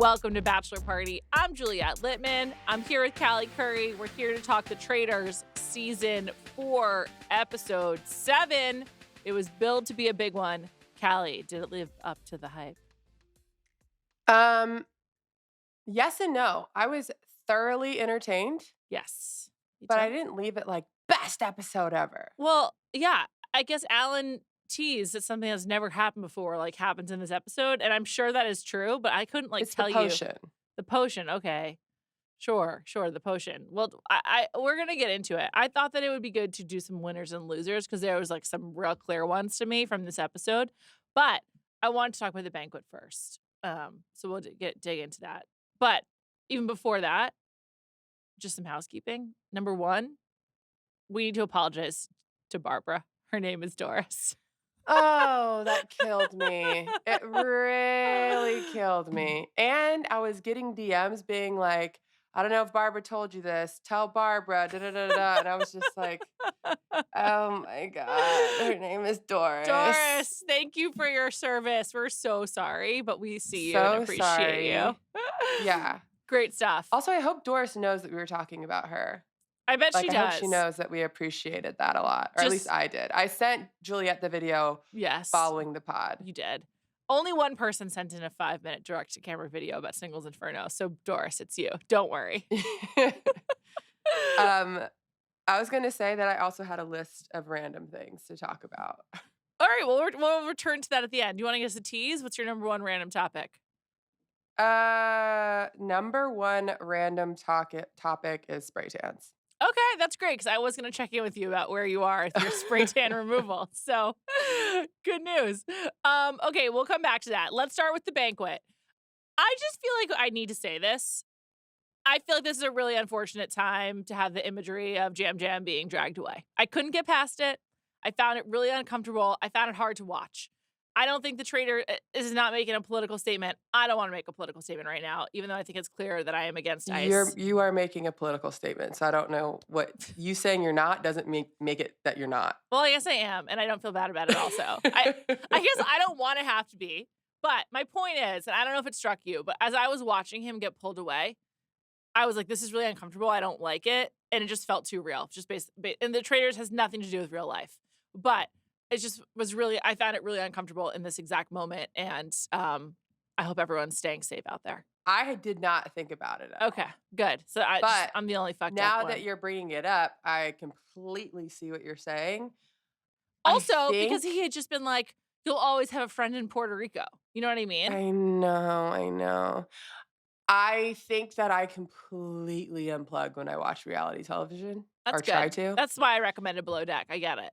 Welcome to Bachelor Party. I'm Juliet Litman. I'm here with Callie Crerie. We're here to talk the Traitors Season 4, Episode 7. It was billed to be a big one. Callie, did it live up to the hype? Yes and no. I was thoroughly entertained, Yes. but I didn't leave it like best episode ever. Well, yeah. I guess Alan teased that something that's never happened before, like, happens in this episode, and I'm sure that is true, but I couldn't, It's tell the you. potion. The potion, okay. Sure, the potion. Well, we're gonna get into it. I thought that it would be good to do some winners and losers because there was like some real clear ones to me from this episode. But I wanted to talk about the banquet first. So we'll dig into that. But even before that, just some housekeeping. Number one, we need to apologize to Barbara. Her name is Doris. Oh, that killed me. It really killed me. And I was getting DMs being like, I don't know if Barbara told you this. Tell Barbara. Da, da, da, da, da. And I was just like, oh my God. Her name is Doris. Doris, thank you for your service. We're so sorry, but we see you and appreciate sorry. you. Yeah. Great stuff. Also, I hope Doris knows that we were talking about her. I bet she I does. hope she knows that we appreciated that a lot. Or at least I did. I sent Juliet the video following the pod. You did. Only one person sent in a 5-minute direct-to-camera video about Singles Inferno. So, Doris, it's you. Don't worry. I was going to say that I also had a list of random things to talk about. All right. Well, we'll return to that at the end. Do you want to give us a tease? What's your number one random topic? Number one random topic is spray tans. Okay, that's great because I was going to check in with you about where you are with your spray tan removal. So, good news. Okay, we'll come back to that. Let's start with the banquet. I just feel like I need to say this. I feel like this is a really unfortunate time to have the imagery of Jam Jam being dragged away. I couldn't get past it. I found it really uncomfortable. I found it hard to watch. I don't think the traitor is not making a political statement. I don't want to make a political statement right now, even though I think it's clear that I am against ICE. You are making a political statement, so I don't know what you saying you're not doesn't make it that you're not. Well, I guess I am, and I don't feel bad about it also. I guess I don't want to have to be, but my point is, and I don't know if it struck you, but as I was watching him get pulled away, I was like, this is really uncomfortable. I don't like it, and it just felt too real. Just and the Traitors has nothing to do with real life, but it just was really, I found it really uncomfortable in this exact moment, and I hope everyone's staying safe out there. I did not think about it at Okay, good. So I'm the only fucked up now one. that you're bringing it up, I completely see what you're saying. Also, because he had just been like, you'll always have a friend in Puerto Rico. You know what I mean? I know. I think that I completely unplug when I watch reality television. That's good. Try to. That's why I recommended Below Deck. I get it.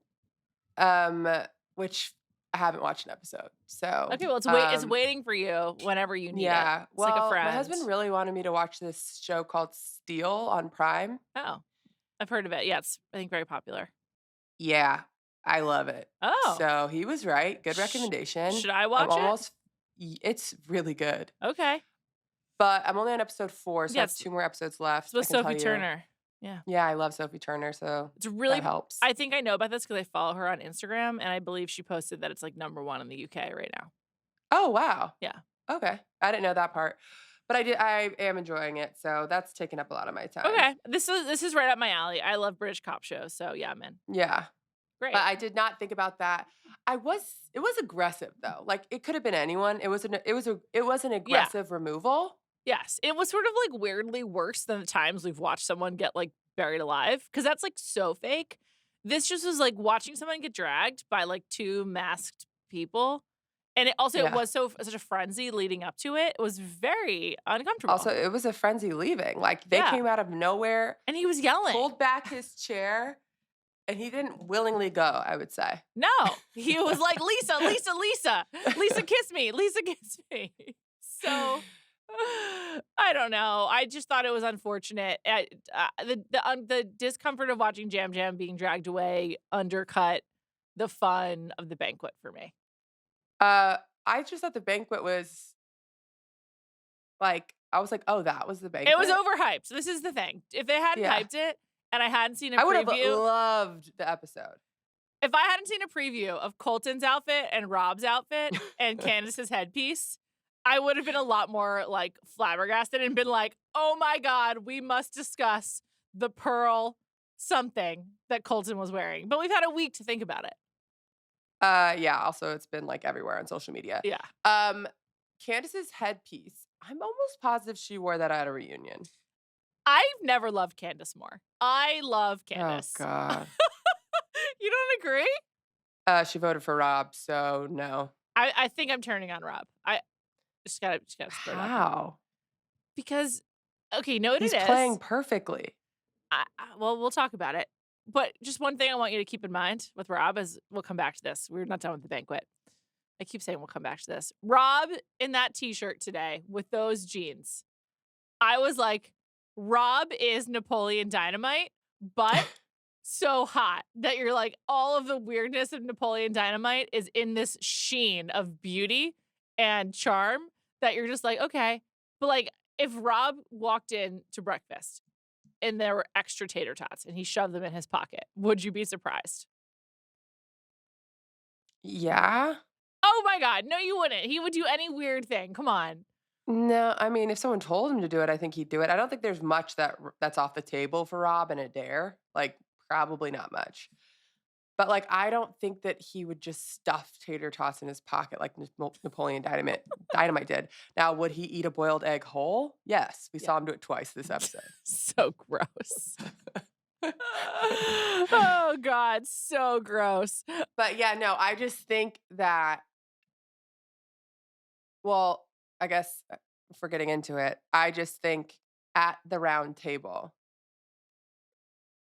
Which I haven't watched an episode. So okay, well, it's waiting for you whenever you need it. Yeah, it's like a friend. My husband really wanted me to watch this show called Steel on Prime. Oh, I've heard of it. Yeah, it's I think very popular. Yeah, I love it. Oh, so he was right. Good recommendation. Should I watch it? It's really good. Okay, but I'm only on episode 4, so I have 2 more episodes left. It's with Sophie Turner. Yeah, I love Sophie Turner, so it's really that helps. I think I know about this because I follow her on Instagram, and I believe she posted that it's like #1 in the UK right now. Oh wow! Yeah. Okay, I didn't know that part, but I am enjoying it, so that's taking up a lot of my time. Okay, this is right up my alley. I love British cop shows, so yeah, I'm in. Yeah, great. But I did not think about that. It was aggressive though. Like it could have been anyone. It was an aggressive removal. Yes, it was sort of like weirdly worse than the times we've watched someone get like buried alive because that's like so fake. This just was like watching someone get dragged by like 2 masked people, and it was such a frenzy leading up to it. It was very uncomfortable. Also, it was a frenzy leaving. Like they came out of nowhere, and he was yelling, pulled back his chair. And he didn't willingly go, I would say. No, he was like, Lisa, kiss me. Lisa, kiss me. So, I don't know. I just thought it was unfortunate. The discomfort of watching Jam Jam being dragged away undercut the fun of the banquet for me. I just thought the banquet was like, I was like, oh, that was the banquet. It was overhyped. So this is the thing. If they hadn't hyped it, and I hadn't seen a preview. I would have loved the episode. If I hadn't seen a preview of Colton's outfit and Rob's outfit and Candace's headpiece, I would have been a lot more like flabbergasted and been like, oh my God, we must discuss the pearl something that Colton was wearing. But we've had a week to think about it. Yeah, also it's been like everywhere on social media. Yeah. Candace's headpiece. I'm almost positive she wore that at a reunion. I've never loved Candace more. I love Oh Candace. God. You don't agree? She voted for Rob, so no. I think I'm turning on Rob. I just gotta split up. How? Because, okay, you know what He's it playing is? perfectly. Well, we'll talk about it. But just one thing I want you to keep in mind with Rob is we'll come back to this. We're not done with the banquet. I keep saying we'll come back to this. Rob in that t-shirt today with those jeans. I was like, Rob is Napoleon Dynamite, but so hot that you're like, all of the weirdness of Napoleon Dynamite is in this sheen of beauty and charm that you're just like, okay. But like, if Rob walked in to breakfast and there were extra tater tots and he shoved them in his pocket, would you be surprised? Yeah. Oh my God. No, you wouldn't. He would do any weird thing. Come on. No, I mean, if someone told him to do it, I think he'd do it. I don't think there's much that's off the table for Rob in a dare. Like, probably not much. But like, I don't think that he would just stuff tater tots in his pocket like Napoleon Dynamite did. Now, would he eat a boiled egg whole? Yes, we Yeah. saw him do it twice this episode. So gross. Oh God, so gross. But yeah, no, I just think that. Well, I guess if we're getting into it, I just think at the round table,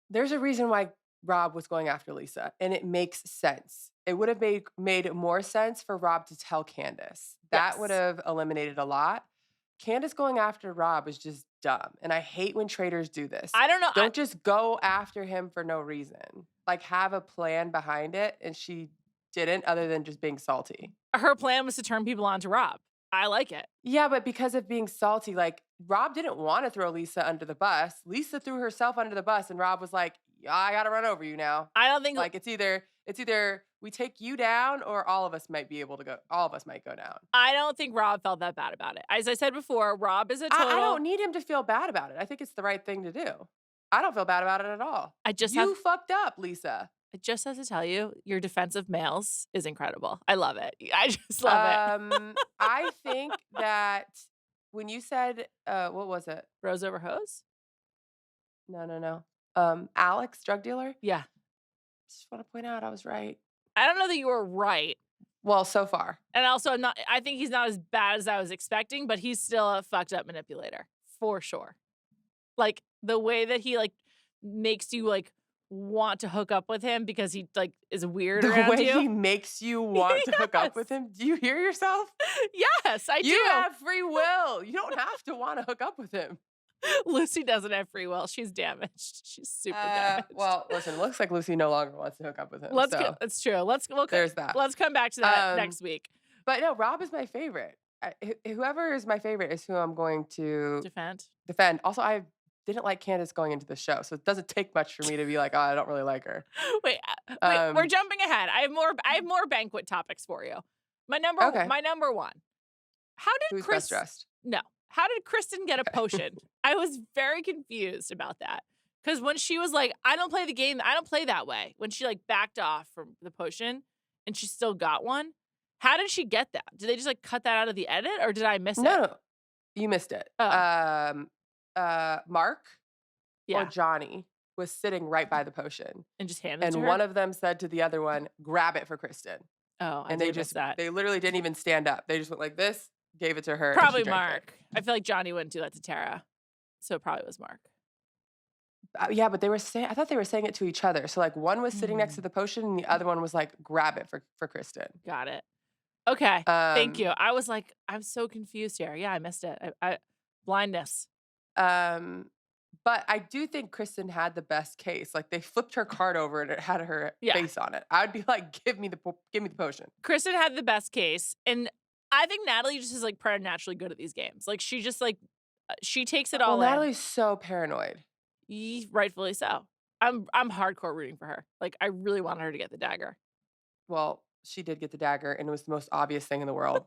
there's a reason why Rob was going after Lisa, and it makes sense. It would have made more sense for Rob to tell Candace. That would Yes. have eliminated a lot. Candace going after Rob is just dumb, and I hate when traitors do this. I don't know. Don't just go after him for no reason. Like, have a plan behind it, and she didn't, other than just being salty. Her plan was to turn people on to Rob. I like it. Yeah, but because of being salty, like, Rob didn't want to throw Lisa under the bus. Lisa threw herself under the bus, and Rob was like, "Yeah, I gotta run over you now." I don't think Like, it's either we take you down or all of us might go down. I don't think Rob felt that bad about it. As I said before, Rob is a I total. don't need him to feel bad about it. I think it's the right thing to do. I don't feel bad about it at all. You fucked up, Lisa. I just have to tell you, your defense of males is incredible. I love it. I just love it. I think that when you said, what was it? Rose over hose? No. Alex, drug dealer. Yeah. Just want to point out I was right. I don't know that you were right. Well, so far. And also, I think he's not as bad as I was expecting, but he's still a fucked up manipulator. For sure. Like, the way that he, like, makes you, like, want to hook up with him because he, like, is weird The around way you. he makes you want to hook up with Yes. him. Do you hear yourself? Yes, I You do. have free will. You don't have to want to hook up with him. Lucy doesn't have free will. She's damaged. She's super damaged. Well, listen, it looks like Lucy no longer wants to hook up with him. It's true. There's that. Let's come back to that next week. But no, Rob is my favorite. Whoever is my favorite is who I'm going to defend. Also, I didn't like Candace going into the show, so it doesn't take much for me to be like, oh, I don't really like her. Wait, we're jumping ahead. I have more banquet topics for you. My number one. How did Who's best dressed? No. How did Kristen get a potion? I was very confused about that. Because when she was like, I don't play the game, I don't play that way. When she like backed off from the potion and she still got one. How did she get that? Did they just like cut that out of the edit or did I miss it? No, you missed it. Oh. Mark or Johnny was sitting right by the potion. And just handed it to her? And one of them said to the other one, grab it for Kristen. Oh, and they literally didn't even stand up. They just went like this, gave it to her. Probably Mark. I feel like Johnny wouldn't do that to Tara. So it probably was Mark. Yeah, but I thought they were saying it to each other. So like one was sitting next to the potion and the other one was like, grab it for Kristen. Got it. Okay. Thank you. I was like, I'm so confused here. Yeah, I missed it. Blindness. But I do think Kristen had the best case. Like they flipped her card over and it had her face on it. I'd be like, give me the potion. Kristen had the best case, and I think Natalie just is like preternaturally good at these games. Like she just like she takes it all in. Natalie's so paranoid. Rightfully so. I'm hardcore rooting for her. Like I really wanted her to get the dagger. Well, she did get the dagger, and it was the most obvious thing in the world.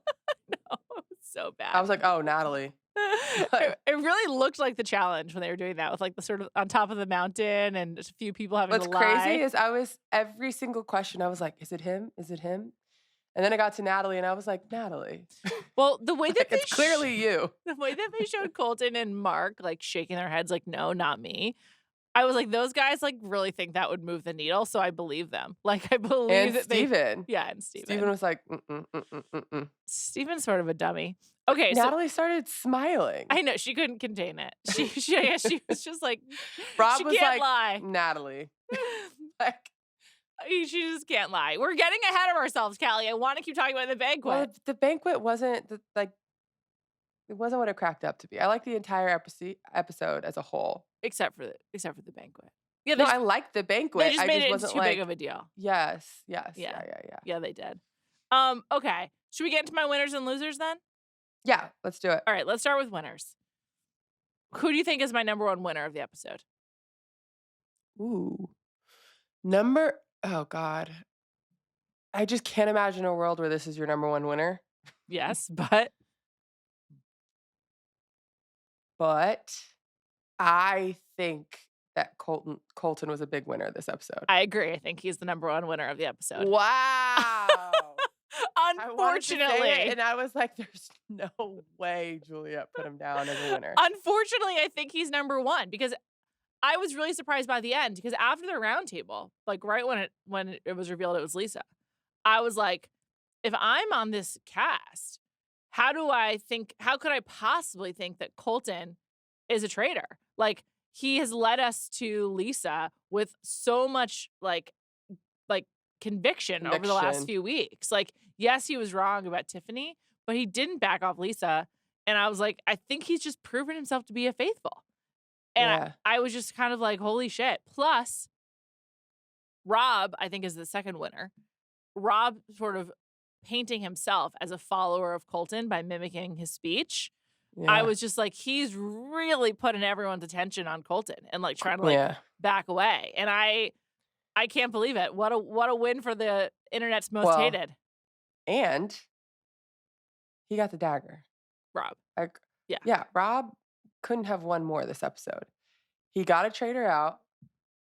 No, it was so bad. I was like, oh, Natalie. It really looked like the challenge when they were doing that with like the sort of on top of the mountain and just a few people having What's to crazy lie. is every single question, I was like, is it him? Is it him? And then I got to Natalie and I was like, Natalie, Well, the way that like, it's clearly you. the way that they showed Colton and Mark like shaking their heads like, no, not me. I was like, those guys like really think that would move the needle, so I believe them. Like I believe And that they Steven. yeah, and Steven Steven. was like, mm-mm, mm-mm, mm-mm. Steven's sort of a dummy. But Okay, so Natalie started smiling. I know she couldn't contain it. I guess she was just like Rob she was can't like, lie. Natalie. Like, She just can't lie. We're getting ahead of ourselves, Callie. I want to keep talking about the banquet. well, the banquet wasn't it wasn't what it cracked up to be. I like the entire episode as a whole. except for the banquet. Yeah, No, I liked the banquet. they just I made just it wasn't too like, big of a deal. yes, yeah, Yeah. yeah. Yeah, they did. Okay. Should we get into my winners and losers then? Yeah, let's do it. All right, let's start with winners. Who do you think is my number one winner of the episode? Ooh. Oh God. I just can't imagine a world where this is your number one winner. Yes, but But I think that Colton was a big winner this episode. I agree. I think he's the number one winner of the episode. Wow. I wanted to say Unfortunately. it, and I was like, there's no way Juliet put him down as a winner. Unfortunately, I think he's number one because I was really surprised by the end because after the round table, like right when it was revealed it was Lisa, I was like, if I'm on this cast, how could I possibly think that Colton is a traitor? Like he has led us to Lisa with so much like conviction over the last Conviction. few weeks. Like, yes, he was wrong about Tiffany, but he didn't back off Lisa. And I was like, I think he's just proven himself to be a faithful. And Yeah. I was just kind of like, holy shit. Plus, Rob, I think, is the second winner. Rob sort of painting himself as a follower of Colton by mimicking his speech. I Yeah. was just like, he's really putting everyone's attention on Colton and like trying to like Yeah. back away. And I can't believe it. What a win for the internet's most Well, hated. And he got the dagger. Rob. Like, Yeah. yeah, Rob couldn't have won more this episode. He got a traitor out.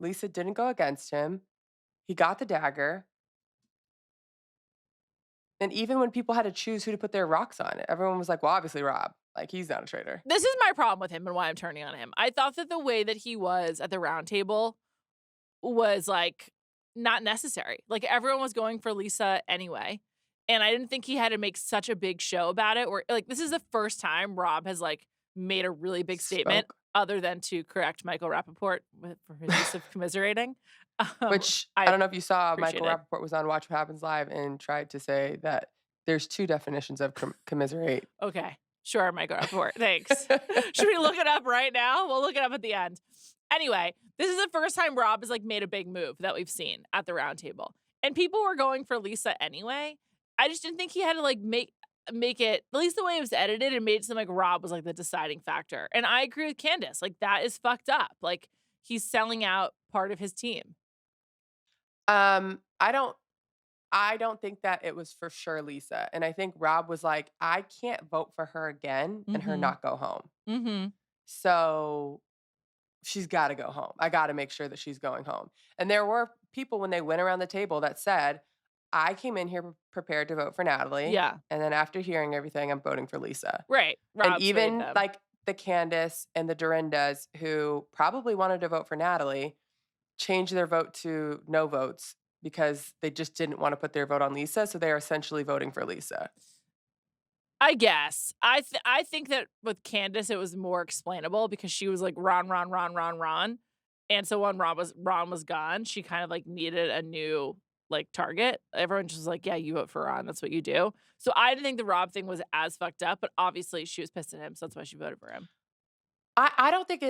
Lisa didn't go against him. He got the dagger. And even when people had to choose who to put their rocks on, everyone was like, well, obviously Rob. Like, he's not a traitor. This is my problem with him and why I'm turning on him. I thought that the way that he was at the round table was like not necessary. Like everyone was going for Lisa anyway. And I didn't think he had to make such a big show about it. Or like this is the first time Rob has like made a really big statement Spoke. other than to correct Michael Rappaport for his use of commiserating. Which I don't know if you saw, appreciate Michael it. Rappaport was on Watch What Happens Live and tried to say that there's two definitions of commiserate. Okay. Sure, Michael Rappaport. Thanks. Should we look it up right now? We'll look it up at the end. Anyway, this is the first time Rob has like made a big move that we've seen at the round table. And people were going for Lisa anyway. I just didn't think he had to like make it, at least the way it was edited, it made it seem like Rob was like the deciding factor. And I agree with Candace. Like that is fucked up. Like he's selling out part of his team. I don't think that it was for sure Lisa. And I think Rob was like, I can't vote for her again and her Mhm. not go home. Mm-hmm. So she's got to go home. I got to make sure that she's going home. And there were people when they went around the table that said, I came in here prepared to vote for Natalie. Yeah. And then after hearing everything, I'm voting for Lisa. Right. Rob And swayed even them. like the Candace and the Dorindas who probably wanted to vote for Natalie changed their vote to no votes because they just didn't want to put their vote on Lisa. So they are essentially voting for Lisa. I guess. I think that with Candace, it was more explainable because she was like Ron. And so when Ron was gone, she kind of like needed a new like target. Everyone just was like, yeah, you vote for Ron. That's what you do. So I didn't think the Rob thing was as fucked up, but obviously she was pissed at him. So that's why she voted for him. I don't think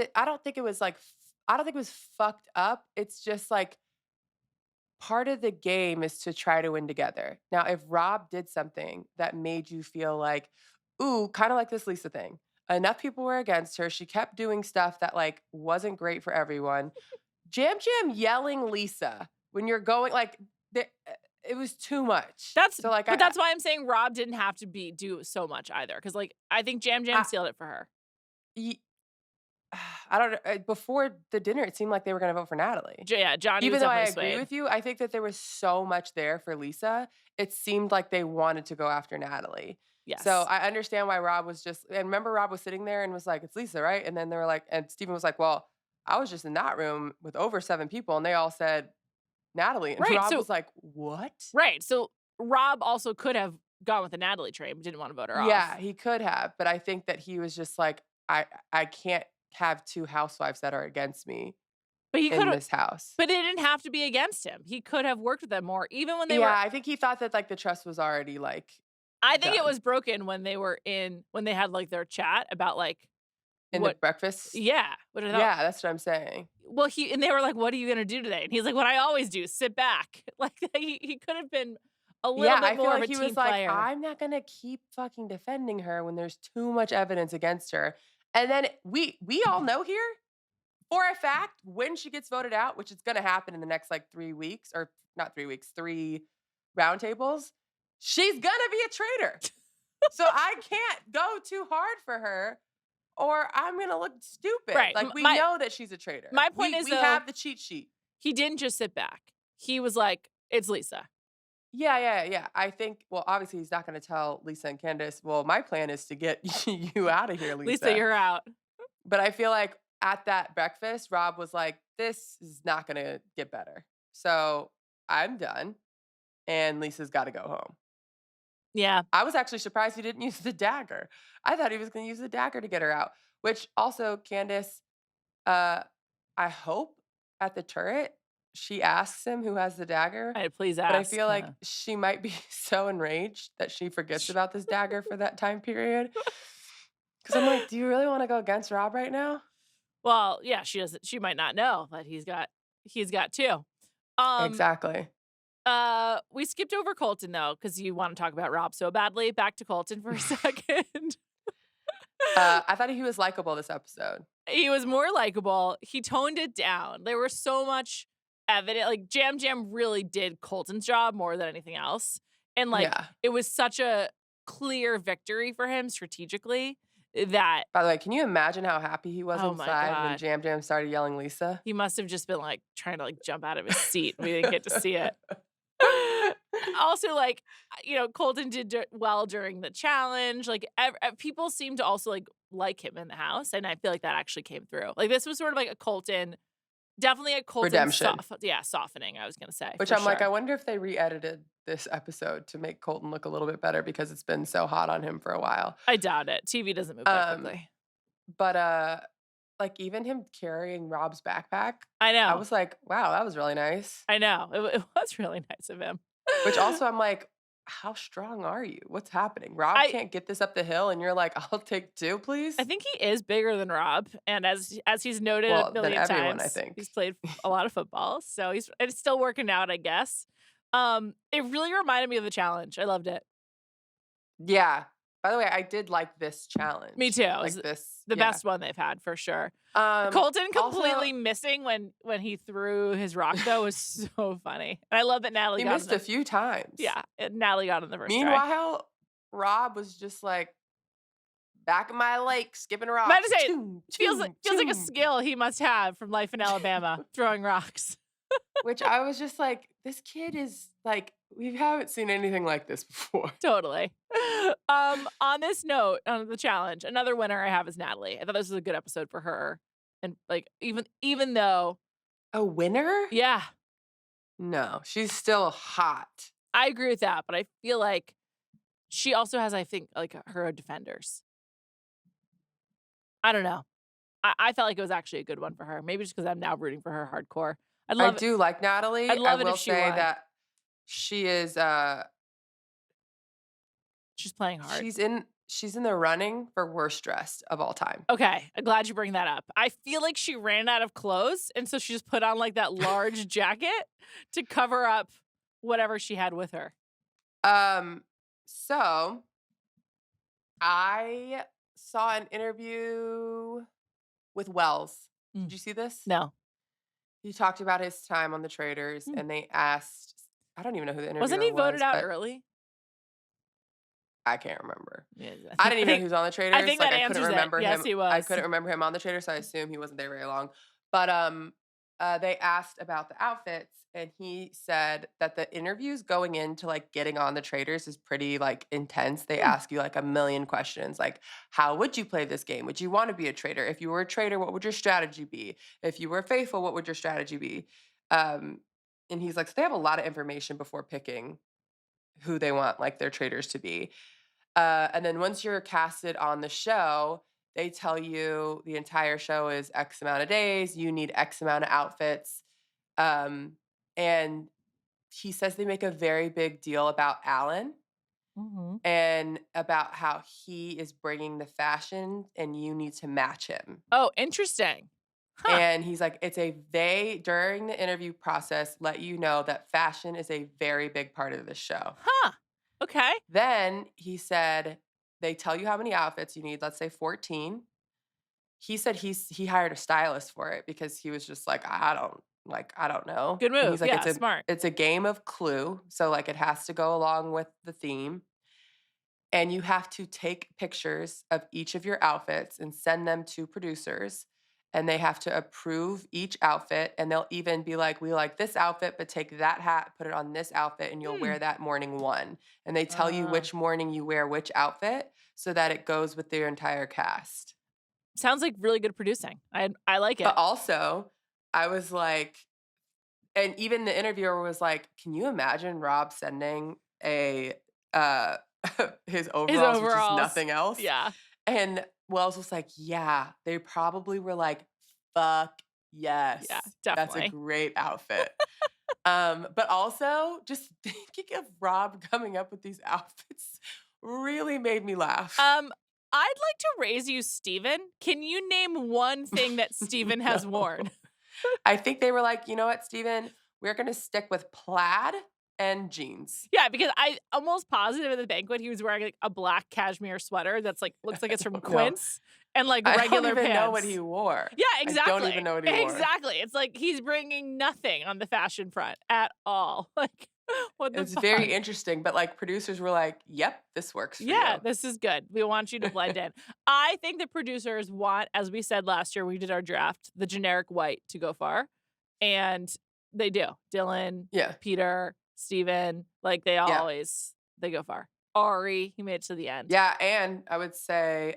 it was like, I don't think it was fucked up. It's just like part of the game is to try to win together. Now, if Rob did something that made you feel like, ooh, kind of like this Lisa thing, enough people were against her. She kept doing stuff that like wasn't great for everyone. Jam yelling Lisa when you're going like it was too much. That's So, like, but that's why I'm saying Rob didn't have to do so much either. Because like I think Jam Jam I sealed it for her. ye I don't know, before the dinner, it seemed like they were gonna vote for Natalie. Yeah, Johnny was Even though I definitely agree swayed. with you, I think that there was so much there for Lisa, it seemed like they wanted to go after Natalie. So, Yes. I understand why Rob was just and remember Rob was sitting there and was like, "It's Lisa, right?" And then they were like and Steven was like, "Well, I was just in that room with over 7 people, and they all said Natalie." And Right. Rob So was like, "What?" right. So Rob also could have gone with the Natalie train, but didn't want to vote her Yeah, off. he could have, but I think that he was just like, I can't have 2 housewives that are against me But he could in have this house." but it didn't have to be against him. He could have worked with them more, even when they Yeah, were I think he thought that, like, the trust was already, like, I think it done. was broken when when they had, like, their chat about, like, In the what breakfast? yeah, what I thought Yeah, that's what I'm saying. well, and they were like, "What are you gonna do today?" And he's like, "What I always do, sit back." Like, he could have been a little Yeah, bit I feel more of like a he team was like, player. "I'm not gonna keep fucking defending her when there's too much evidence against her." And then we all know here, for a fact, when she gets voted out, which is gonna happen in the next, like, 3 weeks or not 3 weeks, 3 roundtables, she's gonna be a traitor. So I can't go too hard for her or I'm gonna look stupid. Right. Like, we know that she's a traitor. My point is, We though, have the cheat sheet. he didn't just sit back. He was like, "It's Lisa." Yeah, yeah, yeah. I think well, obviously, he's not gonna tell Lisa and Candace, "Well, my plan is to get you out of here, "Lisa, Lisa." you're out." But I feel like at that breakfast, Rob was like, "This is not gonna get better. So, I'm done, and Lisa's gotta go home." Yeah. I was actually surprised he didn't use the dagger. I thought he was gonna use the dagger to get her out, which also Candace, uh, I hope at the turret, she asks him who has the dagger, Right, please but I ask. feel like she might be so enraged that she forgets about this dagger for that time period. Because 'Cause I'm like, "Do you really wanna go against Rob right now?" Well, yeah, she might not know that he's got 2. Um, Exactly. we skipped over Colton, though, because you wanna talk about Rob so badly. Back to Colton for a second. I thought he was likable this episode. He was more likable. He toned it down. There was so much evident like, Jam Jam really did Colton's job more than anything else, and, like, Yeah. it was such a clear victory for him strategically that By the way, can you imagine how happy he was oh my inside when god. Jam Jam started yelling Lisa? He must have just been, like, trying to, like, jump out of his seat. We didn't get to see it. Also, like, Colton did well during the challenge. Like, people seem to also like him in the house, and I feel like that actually came through. Like, this was sort of like a Colton, definitely a Colton, Redemption. softening. I was gonna say, Which for I'm like, I sure. wonder if they re-edited this episode to make Colton look a little bit better because it's been so hot on him for a while. I doubt it. TV doesn't move that Um, quickly. but, like, even him carrying Rob's backpack, I I know. was like, "Wow, that was really nice." I know. It was really nice of him. Which also I'm like, "How strong are you? What's happening? Rob I can't get this up the hill, and you're like, 'I'll take 2, I please?'" think he is bigger than Rob, and as he's noted a Well, than million everyone, I times, think. he's played a lot of football, so it's still working out, I guess. It really reminded me of the challenge. I loved it. Yeah. By the way, I did like this Me challenge. too. It was Like this the yeah. best one they've had for sure. Colton Also, completely missing when he threw his rock though was so funny. And I love that Natalie he got in missed a the few times. yeah, Natalie got in the first try. Meanwhile, Rob was just like, "Back of my lake, skipping Might have rocks. to say, Choom, feels like a choom." skill he must have from life in Alabama, throwing rocks. Which I was just like, "This kid is like, we haven't seen anything like this before." Totally. On this note, on the challenge, another winner I have is Natalie. I thought this was a good episode for her. And like even though, A winner? yeah, No, she's still hot. I agree with that, but I feel like she also has, I think, like her defenders. I don't know. I felt like it was actually a good one for her. Maybe just because I'm now rooting for her hardcore. I'd I love it. do like Natalie. I'd I love it if will she say won. that she is She's playing hard. she's in the running for worst dressed of all time. Okay, I'm glad you bring that up. I feel like she ran out of clothes, and so she just put on like that large jacket to cover up whatever she had with her. So I saw an interview with Wells. Mm. Did you see this? No. He talked about his time on the Traitors, Mm. and they asked I don't even know who the Wasn't interviewer he was, voted out but early? I can't remember. Yeah, I didn't even know he was on the I Traitors. think Like, that I couldn't answers it. remember Yes, him. he I was. couldn't remember him on the Traitors, so I assume he wasn't there very long. But they asked about the outfits, and he said that the interviews going into like getting on the Traitors is pretty like intense. They Hmm. ask you like a million questions, like how would you play this game? Would you want to be a traitor? If you were a traitor, what would your strategy be? If you were faithful, what would your strategy be? Um, and he's like, so they have a lot of information before picking who they want like their traitors to be. And then once you're casted on the show, they tell you the entire show is X amount of days. You need X amount of outfits. Um, and he says they make a very big deal about Alan Hmm. and about how he is bringing the fashion and you need to match him. Oh, interesting. Huh. And he's like, they, during the interview process, let you know that fashion is a very big part of the show. Huh. Okay. Then he said, they tell you how many outfits you need, let's say 14. He said he hired a stylist for it because he was just like, I don't know. Good And move. he's like, Yeah, smart. it's a game of Clue, so like it has to go along with the theme. And you have to take pictures of each of your outfits and send them to producers. And they have to approve each outfit. And they'll even be like, we like this outfit, but take that hat, put it on this outfit, and you'll Hmm. wear that morning one. And they tell you Uh, which morning you wear which outfit so that it goes with their entire cast. Sounds like really good producing. I like But it. also, I was like, and even the interviewer was like, can you imagine Rob sending a uh his His overalls with just overalls. nothing else? Yeah. And Wells was like, yeah, they probably were like, fuck yes. Yeah, That's a definitely. great outfit. But also just thinking of Rob coming up with these outfits really made me laugh. I'd like to raise you, Steven. Can you name one thing that Steven has worn? No. I think they were like, you know what, Steven, we're gonna stick with plaid and jeans. Yeah, because I almost positive at the banquet he was wearing like a black cashmere sweater that's like looks like it's from No, Quince and like I don't regular even know what pants. he wore. Yeah, I don't exactly. even know what he wore. Exactly. It's like he's bringing nothing on the fashion front at all. Like, what the It's very fuck? interesting, but like producers were like, yep, this works for Yeah, you. this is good. We want you to blend in. I think the producers want, as we said last year, we did our draft, the generic white to go far. And they do. Dylan, Yeah. Peter, Steven, like they Yeah. always, they go far. Ari, he made it to the end. Yeah, and I would say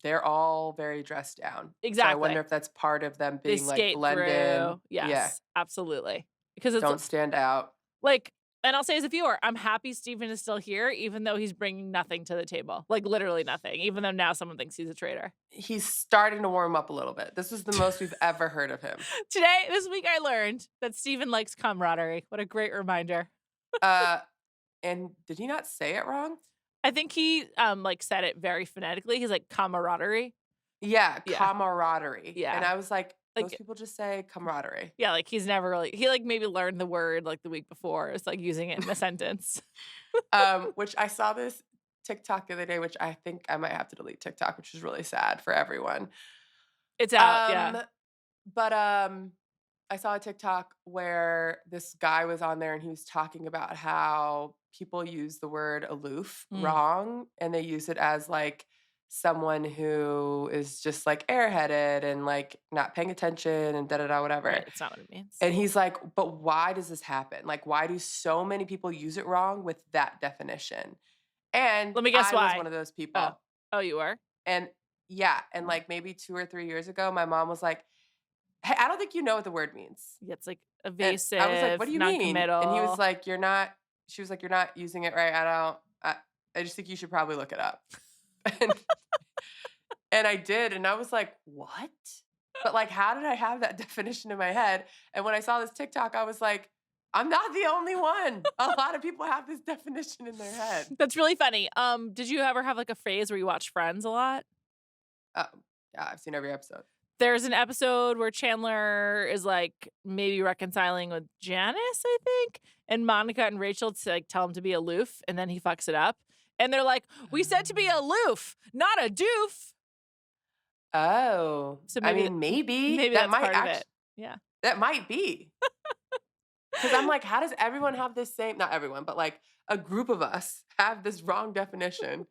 they're all very dressed down. So I Exactly. wonder if that's part of them They being like skate blended. through. Yeah. Yes, absolutely. Because it's Don't stand out. like, and I'll say as a viewer, I'm happy Steven is still here, even though he's bringing nothing to the table. Like, literally nothing, even though now someone thinks he's a traitor. He's starting to warm up a little bit. This is the most we've ever heard of him. This week, I learned that Steven likes camaraderie. What a great reminder. And did he not say it wrong? I think he like said it very phonetically. He's like camaraderie. Yeah, Yeah. camaraderie. Yeah. And I was like, Like- most people just say camaraderie. Yeah, like he's never really he like maybe learned the word like the week before. It's like using it in a sentence. Which I saw this TikTok the other day, which I think I might have to delete TikTok, which is really sad for everyone. It's out, yeah. But I saw a TikTok where this guy was on there and he was talking about how people use the word aloof wrong and they use it as like someone who is just like airheaded and like not paying attention and da da da whatever. Right, it's not what it means. And he's like, but why does this happen? Like, why do so many people use it wrong with that definition? And Let me guess I why. was one of those people. Oh, you were? And yeah, and like maybe 2 or 3 years ago, my mom was like, hey, I don't think you know what the word means. Yeah, it's like And evasive. I was like, what do you mean? Non-committal. And he was like, she was like, you're not using it right. I just think you should probably look it up. And I did. And I was like, what? But like, how did I have that definition in my head? And when I saw this TikTok, I was like, I'm not the only one. A lot of people have this definition in their head. That's really funny. Did you ever have like a phase where you watch Friends a lot? Yeah, I've seen every episode. There's an episode where Chandler is like maybe reconciling with Janice, I think, and Monica and Rachel to like tell him to be aloof, and then he fucks it up. And they're like, "We said to be aloof, not a doof." Oh, So I mean, maybe that's that might part of actually. it. Yeah. That might be. Because I'm like, how does everyone have this same, not everyone, but like a group of us have this wrong definition?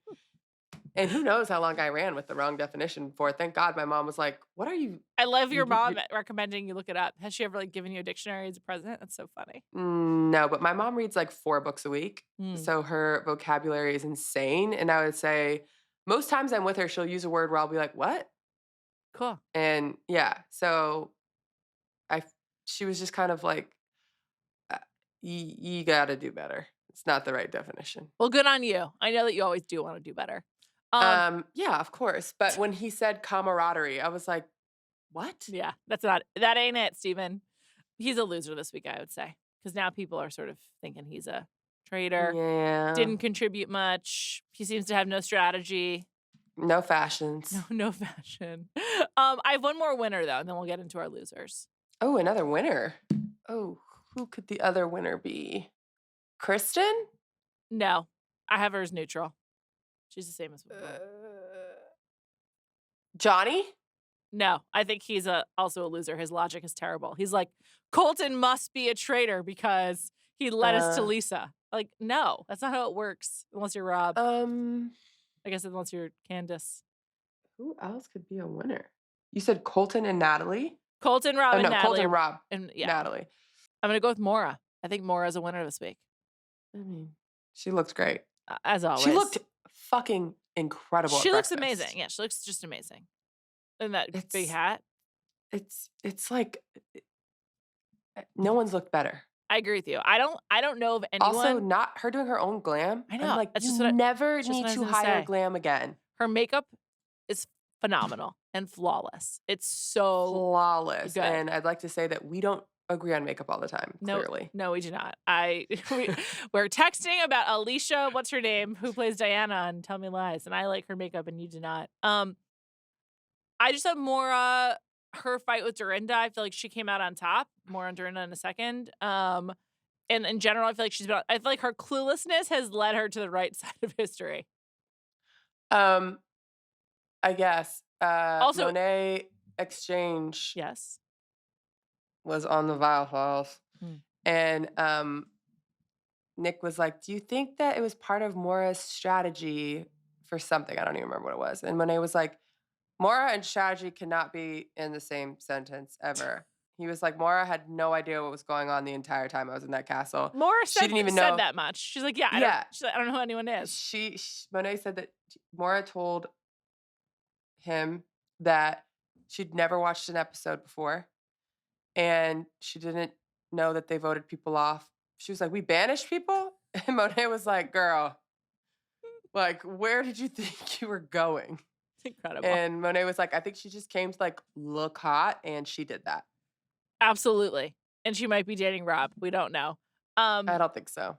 And who knows how long I ran with the wrong definition for. Thank God my mom was like, what are you? I love your You mom recommending you look it up. Has she ever like given you a dictionary as a present? That's so funny. No, but my mom reads like 4 books a week. Mm, So her vocabulary is insane. And I would say most times I'm with her, she'll use a word where I'll be like, what? cool. And yeah, so I, she was just kind of like, uh, you got to do better. It's not the right definition. Well, good on you. I know that you always do want to do better. Yeah, of course. But when he said camaraderie, I was like, what? Yeah, that ain't it, Steven. He's a loser this week, I would say, because now people are sort of thinking he's a traitor. Yeah. Didn't contribute much. He seems to have no strategy. No fashions. No fashion. I have one more winner though, and then we'll get into our losers. Oh, another winner. Oh, who could the other winner be? Kristen? No, I have her as neutral. She's the same as before. Johnny? No, I think he's also a loser. His logic is terrible. He's like, Colton must be a traitor because he led us to Lisa. Like, no, that's not how it works. Unless you're Rob. I guess unless you're Candace. Who else could be a winner? You said Colton and Natalie? Colton, Rob, and no, Natalie. Colton, Rob, and yeah, Natalie. I'm gonna go with Maura. I think Maura's a winner this week. I mean, she looked great. As always. She looked fucking incredible. She at looks breakfast. amazing. Yeah, she looks just amazing. And that big hat. It's like no one's looked better. I agree with you. I don't know of anyone. Also, not her doing her own glam. I know. I'm like, That's you just what never just need what I was to gonna hire say. glam again. Her makeup is phenomenal and flawless. It's so Flawless. good. And I'd like to say that we don't agree on makeup all the time, clearly. No, we do not. We're texting about Alicia, what's her name, who plays Diana on Tell Me Lies, and I like her makeup and you do not. I just have Maura, her fight with Dorinda. I feel like she came out on top. More on Dorinda in a second. And in general, I feel like I feel like her cluelessness has led her to the right side of history. I guess. Also- Monet Exchange Yes. was on the Vile Files. Hmm. And Nick was like, do you think that it was part of Maura's strategy for something? I don't even remember what it was. And Monet was like, Maura and strategy cannot be in the same sentence ever. He was like, Maura had no idea what was going on the entire time I was in that castle. Maura She didn't even know. said that much. She's like, yeah, she's like, I don't know who anyone is. Monet said that Maura told him that she'd never watched an episode before and she didn't know that they voted people off. She was like, we banished people? And Monet was like, girl, like, where did you think you were going? It's incredible. And Monet was like, I think she just came to like look hot and she did that. Absolutely. And she might be dating Rob. We don't know. I don't think so.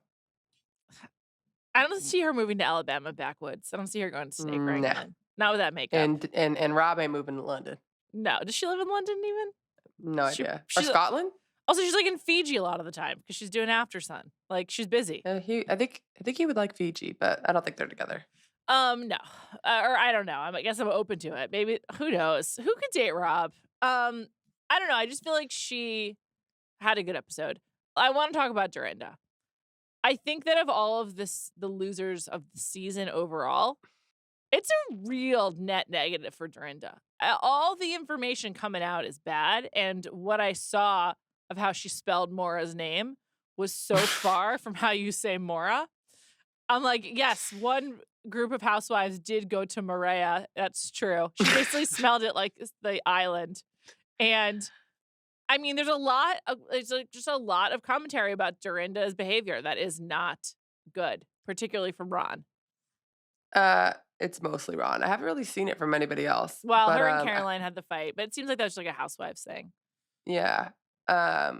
I don't see her moving to Alabama backwoods. I don't see her going to Snake Ring. Nah. Not with that makeup. And Rob ain't moving to London. No. Does she live in London even? No idea. Or Scotland? Also, she's like in Fiji a lot of the time because she's doing After Sun. Like she's busy. I think he would like Fiji, but I don't think they're together. No. Or I don't know. I guess I'm open to it. Maybe who knows? Who could date Rob? I don't know. I just feel like she had a good episode. I want to talk about Dorinda. I think that of all of the losers of the season overall, it's a real net negative for Dorinda. All the information coming out is bad, and what I saw of how she spelled Maura's name was so far from how you say Maura. I'm like, yes, one group of housewives did go to Morea. That's true. She basically smelled it like the island. And I mean, there's just a lot of commentary about Dorinda's behavior that is not good, particularly from Ron. It's mostly Ron. I haven't really seen it from anybody else. Well, but, her and Caroline had the fight, but it seems like that's like a housewives thing. Yeah. Well,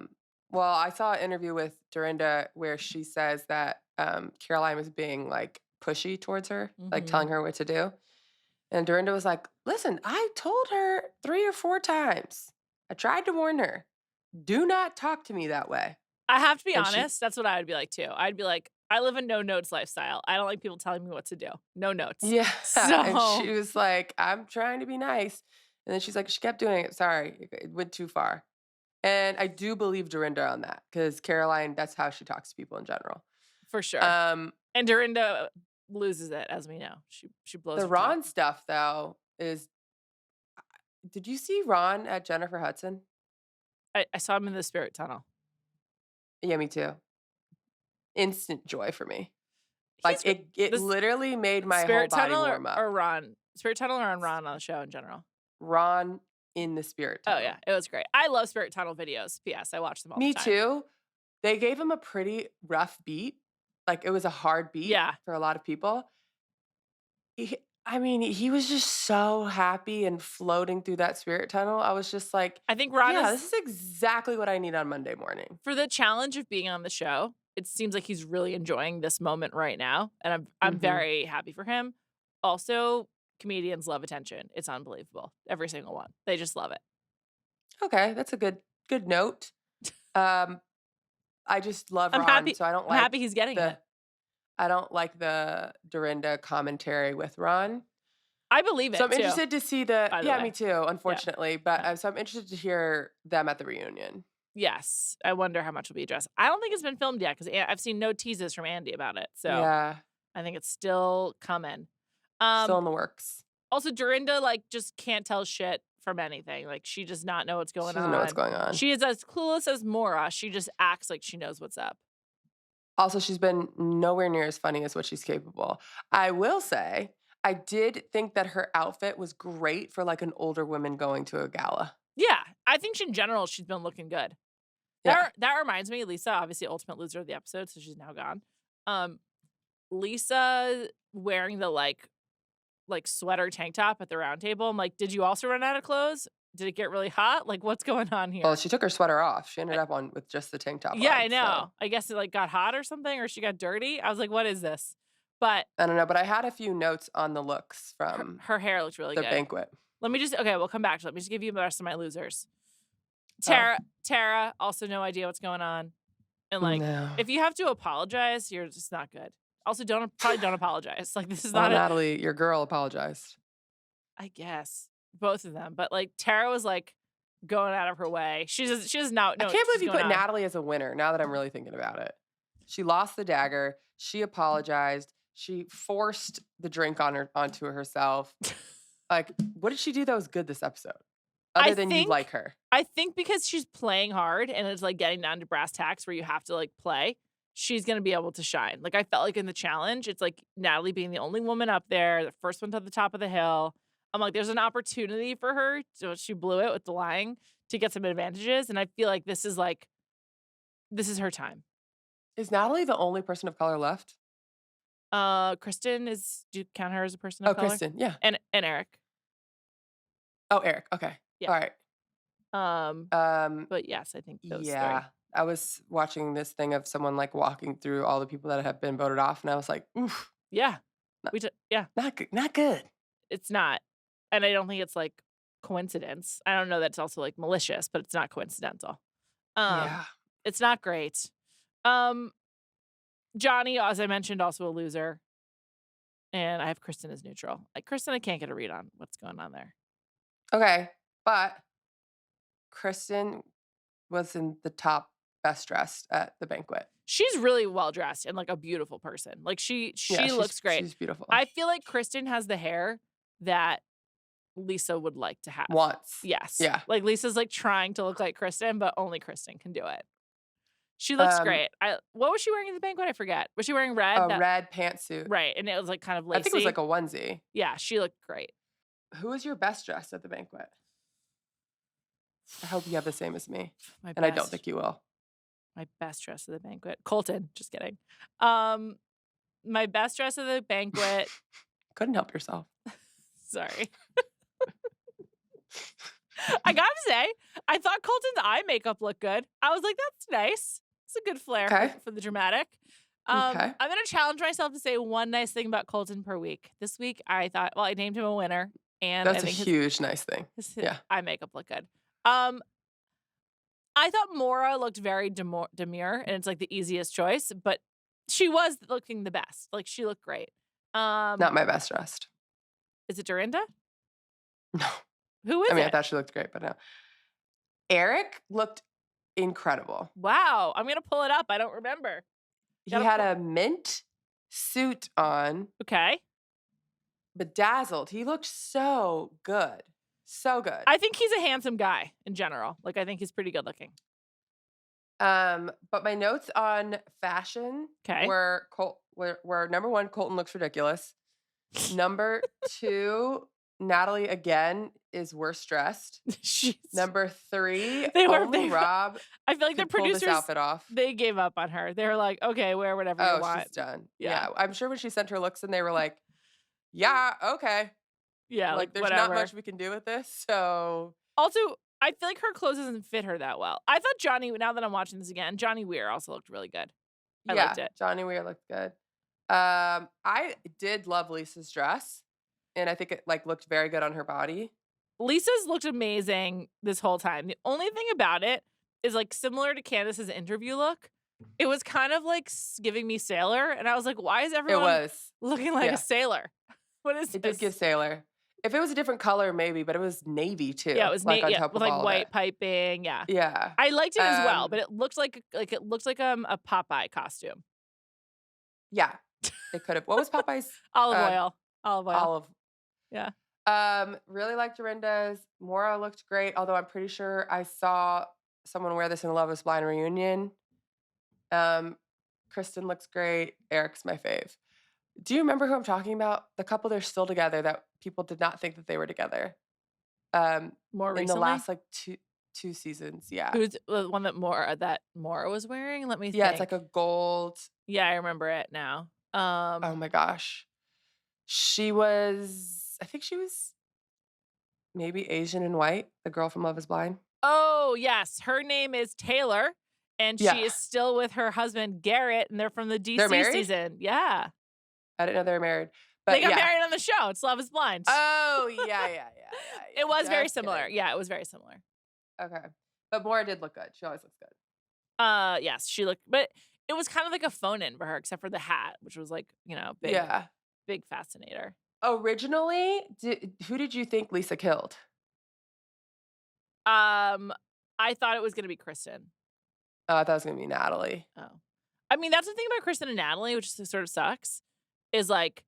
I saw an interview with Dorinda where she says that Caroline was being like pushy towards her, like telling her what to do. And Dorinda was like, listen, I told her 3 or 4 times. I tried to warn her. Do not talk to me that way. I have to be honest. That's what I would be like too. I'd be like, I live a no notes lifestyle. I don't like people telling me what to do. No notes. Yeah. So And she was like, I'm trying to be nice. And then she's like, she kept doing it. Sorry, it went too far. And I do believe Dorinda on that because Caroline, that's how she talks to people in general. For sure. Um, And Dorinda loses it, as we know. She blows the her top. Ron stuff, though, is did you see Ron at Jennifer Hudson? I saw him in the spirit tunnel. Yeah, me too. Instant joy for me. Like, He's it this literally made my whole spirit body tunnel warm up. or Ron? Spirit tunnel or on Ron on the show in general? Ron in the spirit Oh tunnel. yeah, it was great. I love spirit tunnel videos. P.S. I watch them all Me the time. too. They gave him a pretty rough beat. Like, it was a hard beat Yeah. for a lot of people. He was just so happy and floating through that spirit tunnel. I was just like, I think Ron yeah, is this is exactly what I need on Monday morning. for the challenge of being on the show. It seems like he's really enjoying this moment right now, and I'm Mhm. very happy for him. Also, comedians love attention. It's unbelievable. Every single one. They just love it. Okay, that's a good note. I just love I'm Ron, happy. so I don't I'm like happy he's getting it. I don't like the Dorinda commentary with Ron. I believe it. So I'm too. interested to see the by the yeah, way. me too, unfortunately. But Yeah. so I'm interested to hear them at the reunion. Yes, I wonder how much will be addressed. I don't think it's been filmed yet because I've seen no teases from Andy about it. So Yeah, I think it's still coming. still in the works. Also, Dorinda just can't tell shit from anything. Like she does not know what's She going doesn't know what's on. going on. She is as clueless as Mora. She just acts like she knows what's up. Also, she's been nowhere near as funny as what she's capable. I will say, I did think that her outfit was great for like an older woman going to a gala. Yeah, I think in general she's been looking good. Yeah. That reminds me, Lisa, obviously ultimate loser of the episode, so she's now gone. Lisa wearing the like sweater tank top at the round table. I'm like, did you also run out of clothes? Did it get really hot? Like, what's going on here? Well, she took her sweater off. She ended up on with just the tank top Yeah, on. I know. So. I guess it got hot or something, or she got dirty. I was like, what is this? But I don't know, but I had a few notes on the looks from her hair looked really the good. banquet. Let me just we'll come back to it. Let me just give you the rest of my losers. Oh. Tara, also no idea what's going on. And No. if you have to apologize, you're just not good. Also, probably don't apologize. Like this is Well, not Natalie, your girl apologized. I guess both of them, but Tara was going out of her way. She does not know. I can't believe you put Natalie as a winner. Now that I'm really thinking about it, she lost the dagger. She apologized. She forced the drink onto herself. Like, what did she do that was good this episode? Other than you like her. I think because she's playing hard and it's getting down to brass tacks where you have to play, she's gonna be able to shine. I felt like in the challenge, it's Natalie being the only woman up there, the first one to the top of the hill. I'm like, there's an opportunity for her. So she blew it with the lying to get some advantages. And I feel like this is her time. Is Natalie the only person of color left? Kristen do you count her as a person of color? Kristen, yeah. And Eric. Oh, Eric. Okay. Yeah. All right. But yes, I think those yeah. three. I was watching this thing of someone walking through all the people that have been voted off, and I was like, oof. Yeah. Yeah. Not good. It's not. And I don't think it's coincidence. I don't know that it's also malicious, but it's not coincidental. Yeah. It's not great. Johnny, as I mentioned, also a loser. And I have Kristen as neutral. Kristen, I can't get a read on what's going on there. Okay. But Kristen was in the top best dressed at the banquet. She's really well dressed and a beautiful person. She looks great. She's beautiful. I feel like Kristen has the hair that Lisa would like to have. Wants. Yes. Yeah. Lisa's trying to look like Kristen, but only Kristen can do it. She looks great. What was she wearing at the banquet? I forget. Was she wearing red? A red pantsuit. Right. And it was kind of lacy. I think it was a onesie. Yeah, she looked great. Who was your best dressed at the banquet? I hope you have the same as me. I don't think you will. My best dress of the banquet. Colton. Just kidding. My best dress of the banquet. Couldn't help yourself. Sorry. I gotta say, I thought Colton's eye makeup looked good. I was like, that's nice. It's a good flair for the dramatic. I'm going to challenge myself to say one nice thing about Colton per week. This week, I thought, I named him a winner. And that's a huge nice thing. His eye makeup looked good. I thought Mora looked very demure, and it's the easiest choice, but she was looking the best. She looked great. Not my best dressed. Is it Dorinda? No. Who is it? I thought she looked great, but no. Eric looked incredible. Wow. I'm gonna pull it up. I don't remember. He Gotta had pull. a mint suit on, Okay. bedazzled. He looked so good. So good. I think he's a handsome guy in general. Like, I think he's pretty good looking. But my notes on fashion Okay. were number 1, Colton looks ridiculous. Number 2, Natalie again is worse dressed. She's. Number 3, They were. only Rob I feel like the could pull this producers. outfit off. They gave up on her. They were like, okay, wear whatever you Oh, want. she's done. Yeah. Yeah. I'm sure when she sent her looks in, they were like, yeah, okay. Yeah, Like, there's whatever. not much we can do with this. So, Also, I feel like her clothes doesn't fit her that well. I thought Johnny. Now that I'm watching this again, Johnny Weir also looked really good. I yeah, liked it. Johnny Weir looked good. I did love Lisa's dress, and I think it like looked very good on her body. Lisa's looked amazing this whole time. The only thing about it is like similar to Candace's interview look. It was kind of like giving me sailor, and I was like, why is It everyone was. looking like Yeah. a sailor? What is It this? did give sailor. If it was a different color, maybe, but it was navy too. Yeah, it was like on yeah, top with of like all white of it. piping. Yeah, Yeah. I liked it as well, Um, but it looks like a Popeye costume. Yeah, it could have. What was Popeye's Olive uh, oil. olive? Yeah. Really liked Dorinda's. Maura looked great, although I'm pretty sure I saw someone wear this in a Love Is Blind reunion. Kristen looks great. Eric's my fave. Do you remember who I'm talking about? The couple they're still together that people did not think that they were together. More In recently, the last like two seasons, yeah. who's the one that Mora was wearing? Let me Yeah, think. it's like a gold. Yeah, I remember it now. Oh my gosh. I think she was maybe Asian and white, the girl from Love Is Blind. Oh, yes. Her name is Taylor, and Yeah. she is still with her husband, Garrett, and they're from the They're DC married? season. Yeah. I didn't know they were married. But They got yeah. married on the show. It's Love is Blind. Oh, yeah. It was very Just similar. kidding. Yeah, it was very similar. Okay. But Maura did look good. She always looks good. Yes, she looked, but it was kind of like a phone in for her, except for the hat, which was like, big, Yeah. big fascinator. Originally, who did you think Lisa killed? I thought it was gonna be Kristen. Oh, I thought it was going to be Natalie. Oh. I mean, that's the thing about Kristen and Natalie, which sort of sucks, is like,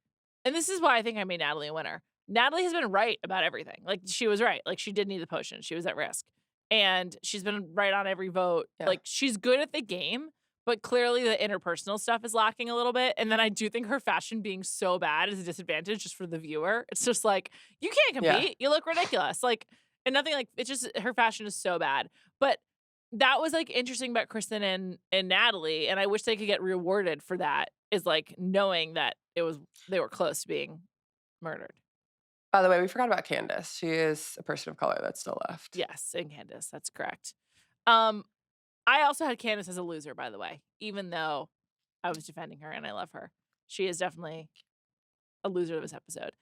and this is why I think I made Natalie a winner. Natalie has been right about everything. Like, she was right. Like, she did need the potion. She was at risk. And she's been right on every vote. Yeah. Like, she's good at the game, but clearly the interpersonal stuff is lacking a little bit. And then I do think her fashion being so bad is a disadvantage just for the viewer. It's just like, you can't compete. You look ridiculous. Like, and nothing like, it's just, her fashion is so bad. But that was like interesting about Kristen and Natalie. And I wish they could get rewarded for that, is like knowing that they were close to being murdered. By the way, we forgot about Candace. She is a person of color that's still left. Yes, and Candace, that's correct. I also had Candace as a loser, by the way, even though I was defending her and I love her. She is definitely a loser of this episode.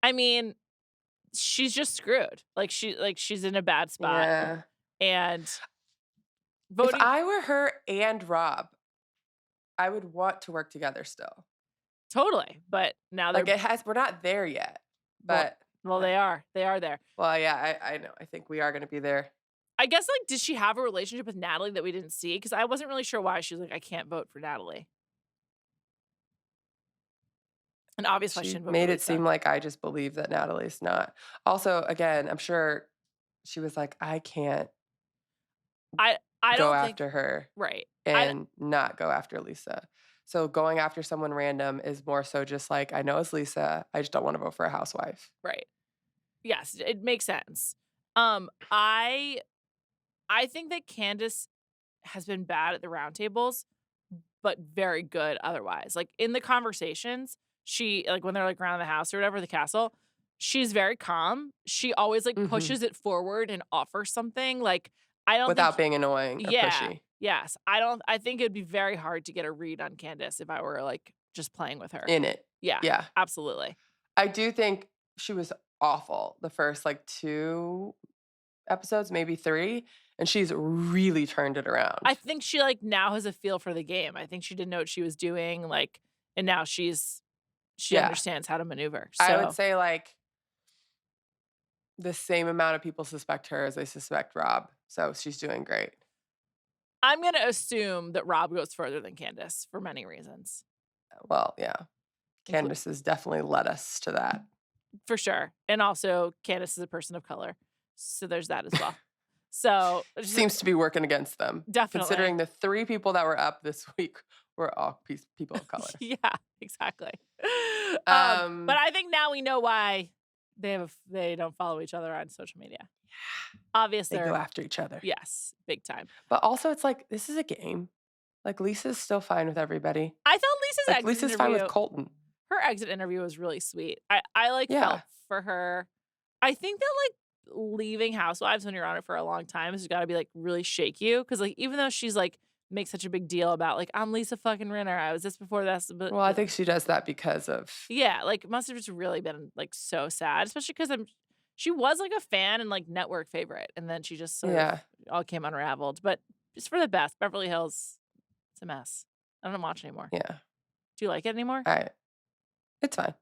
I mean, she's just screwed. Like she's in a bad spot. Yeah. And If voting I were her and Rob, I would want to work together still. totally, but now they're We're not there yet. But well, they are. They are there. well, yeah, I know. I think we are going to be there. I guess, like, did she have a relationship with Natalie that we didn't see? Because I wasn't really sure why she was like, I can't vote for Natalie. And obviously, I She shouldn't vote made for it Lisa. seem like I just believe that Natalie's not. Also, again, I'm sure she was like, I can't I go don't think after her right. and not go after Lisa. So going after someone random is more so just like, I know it's Lisa. I just don't want to vote for a housewife. Right. Yes, it makes sense. I think that Candace has been bad at the roundtables, but very good otherwise. Like in the conversations, she like when they're like around the house or whatever, the castle, she's very calm. She always like Mhm. pushes it forward and offers something. Like I don't Without think, being annoying or yeah, pushy. yes. I think it'd be very hard to get a read on Candace if I were like just playing with her. In it. Yeah, Yeah. absolutely. I do think she was awful the first like 2 episodes, maybe 3. And she's really turned it around. I think she like now has a feel for the game. I think she didn't know what she was doing, like, and now she Yeah. understands how to maneuver. I would So say like the same amount of people suspect her as they suspect Rob. So she's doing great. I'm gonna assume that Rob goes further than Candace for many reasons. Well, yeah. Inclu- Candace has definitely led us to that. For sure. And also, Candace is a person of color. So there's that as well. So Seems to be working against them. definitely. Considering the 3 people that were up this week were all people of color. Yeah, exactly. But I think now we know why they don't follow each other on social media. Obviously, They go after each other. yes, big time. But also, it's like, this is a game. Like, Lisa's still fine with everybody. I thought Lisa's Like, exit Lisa's interview. fine with Colton. Her exit interview was really sweet. I like Yeah. felt for her. I think that like leaving Housewives when you're on it for a long time has got to be like really shake you because like even though she's like makes such a big deal about like I'm Lisa fucking Rinna, I was this before this, but Well, I think she does that because of... yeah, like must have just really been like so sad, especially because she was like a fan and like network favorite, and then she just sort of all came unraveled. But just for the best, Beverly Hills, it's a mess. I don't watch anymore. Yeah. Do you like it anymore? It's fine.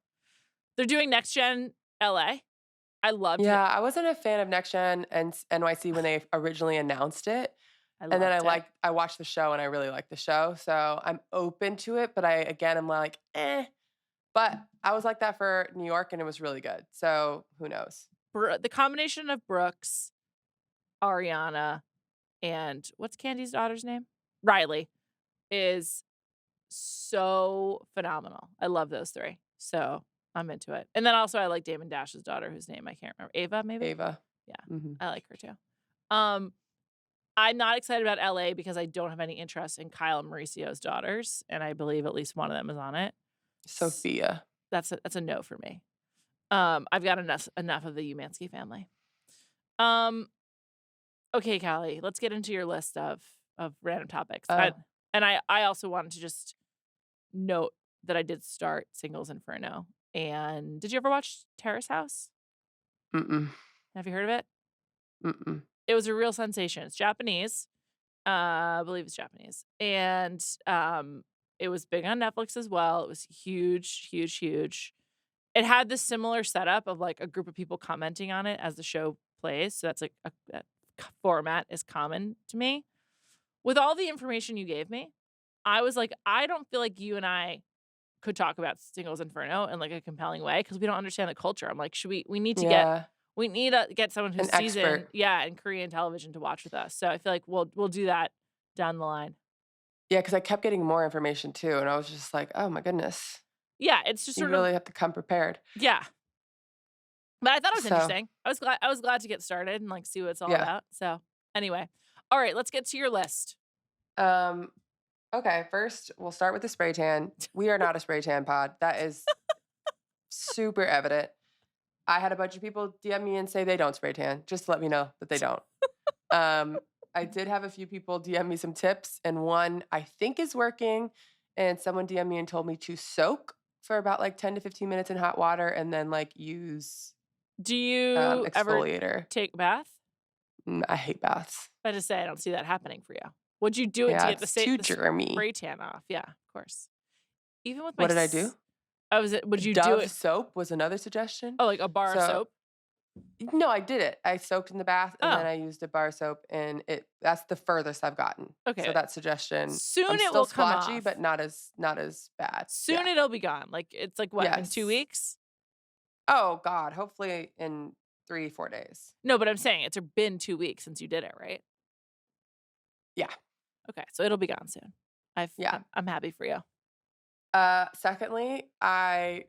They're doing Next Gen LA. I loved it. Yeah, I wasn't a fan of Next Gen and NYC when they originally announced it. And then I watched the show and I really liked the show. So I'm open to it, but I'm like, eh. But I was like that for New York and it was really good. So who knows? The combination of Brooks, Ariana, and what's Candy's daughter's name? Riley is so phenomenal. I love those 3. So I'm into it. And then also I like Damon Dash's daughter, whose name I can't remember. Ava, maybe? Ava. Yeah. Mm-hmm. I like her too. I'm not excited about LA because I don't have any interest in Kyle and Mauricio's daughters. And I believe at least one of them is on it. Sophia. That's a no for me. I've got enough of the Umansky family. Okay, Callie, let's get into your list of random topics. I also wanted to just note that I did start Singles Inferno. And did you ever watch Terrace House? Mm-mm. Have you heard of it? Mm-mm. It was a real sensation. It's Japanese. I believe it's Japanese. And it was big on Netflix as well. It was huge, huge, huge. It had this similar setup of like a group of people commenting on it as the show plays. So that's like that format is common to me. With all the information you gave me, I was like, I don't feel like you and I could talk about Singles Inferno in like a compelling way because we don't understand the culture. I'm like, we need to get someone who's seasoned, in Korean television to watch with us. So I feel like we'll do that down the line. Yeah, because I kept getting more information too, and I was just like, oh my goodness. Yeah, it's just you really have to come prepared. Yeah. But I thought it was interesting. I was glad to get started and like see what it's all about. So anyway. All right, let's get to your list. Okay, first we'll start with the spray tan. We are not a spray tan pod. That is super evident. I had a bunch of people DM me and say they don't spray tan, just to let me know that they don't. I did have a few people DM me some tips, and one I think is working. And someone DM me and told me to soak for about like 10 to 15 minutes in hot water and then like use Do you exfoliator. Ever take a bath? I hate baths. I just say I don't see that happening for you. Would you do it to get the spray tan off? Yeah, of course. Even with my what did I do? Would you Dove do it? Soap was another suggestion. Oh, like a bar of soap? No, I did it. I soaked in the bath and then I used a bar soap, and that's the furthest I've gotten. Okay. So that suggestion. Soon it will come off, but not as bad. Soon it'll be gone. Like it's like what in 2 weeks? Oh God, hopefully in 3-4 days. No, but I'm saying it's been 2 weeks since you did it, right? Yeah. Okay, so it'll be gone soon. I'm happy for you. Secondly, I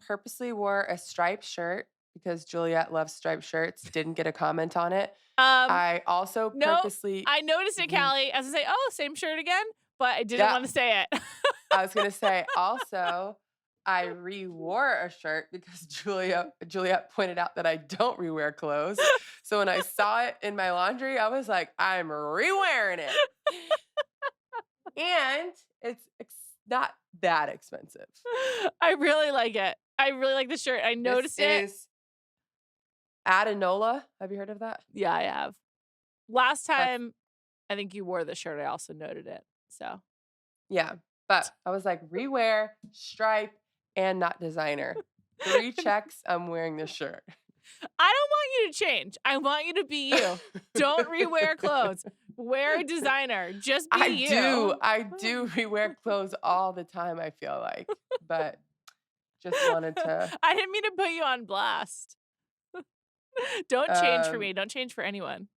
purposely wore a striped shirt because Juliet loves striped shirts. Didn't get a comment on it. I also purposely... I noticed it, Callie. As I say, oh, same shirt again, but I didn't want to say it. I was going to say, also, I re-wore a shirt because Juliet pointed out that I don't rewear clothes. So when I saw it in my laundry, I was like, I'm re-wearing it. And it's not that expensive. I really like it. I really like the shirt. I noticed it. This is Adenola. Have you heard of that? Yeah, I have. Last time, I think you wore the shirt. I also noted it. So, yeah. But I was like, rewear, stripe, and not designer. 3 checks. I'm wearing this shirt. I don't want you to change. I want you to be you. Don't rewear clothes. Wear a designer. Just be I do. you. I do rewear clothes all the time, I feel like. But just wanted to I didn't mean to put you on blast. Don't change for um me. Don't change for anyone.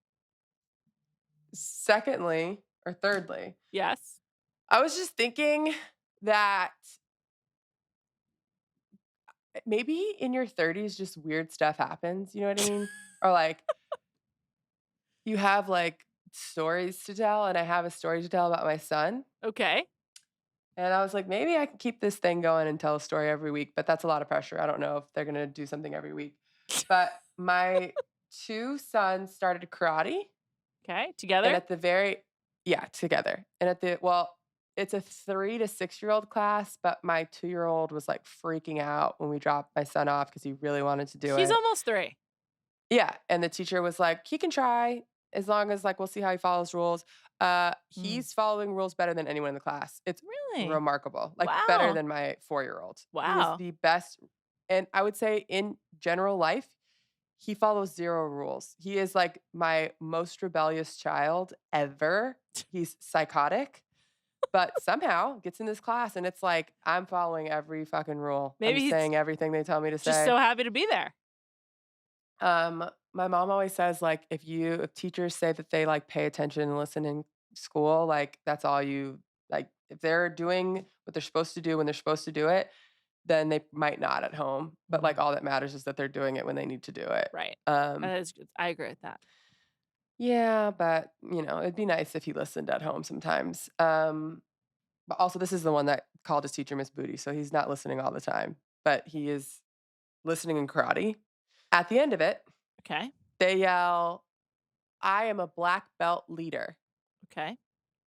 secondly or thirdly, Yes. I was just thinking that maybe in your 30s just weird stuff happens, you know what I mean? Or like you have like stories to tell and I have a story to tell about my son. Okay. And I was like, maybe I can keep this thing going and tell a story every week, but that's a lot of pressure. I don't know if they're going to do something every week. But my two sons started karate Okay. and Together? at the very yeah, together. And at the well, it's a 3 to 6-year-old class, but my 2-year-old was like freaking out when we dropped my son off because he really wanted to do He's it. almost 3. Yeah, and the teacher was like, "He can try as long as, like, we'll see how he follows rules." Mm. He's following rules better than anyone in the class. It's Really? remarkable, like, better Wow. than my 4-year-old. He is Wow. the best and I would say in general life, he follows 0 rules. He is, like, my most rebellious child ever. He's psychotic, but somehow gets in this class, and it's like, I'm following every fucking rule. I'm Maybe he's saying everything they tell me to just say. so happy to be there. My mom always says, like, if teachers say that they, like, pay attention and listen in school, like, that's all you like, if they're doing what they're supposed to do when they're supposed to do it, then they might not at home, but, like, Mhm. all that matters is that they're doing it when they need to do it. Right. Um, That is good. I agree with that. yeah, but, it'd be nice if he listened at home sometimes. But also this is the one that called his teacher Miss Booty, so he's not listening all the time, but he is listening in karate. At the end of it, Okay. they yell, "I am a black belt leader." Okay.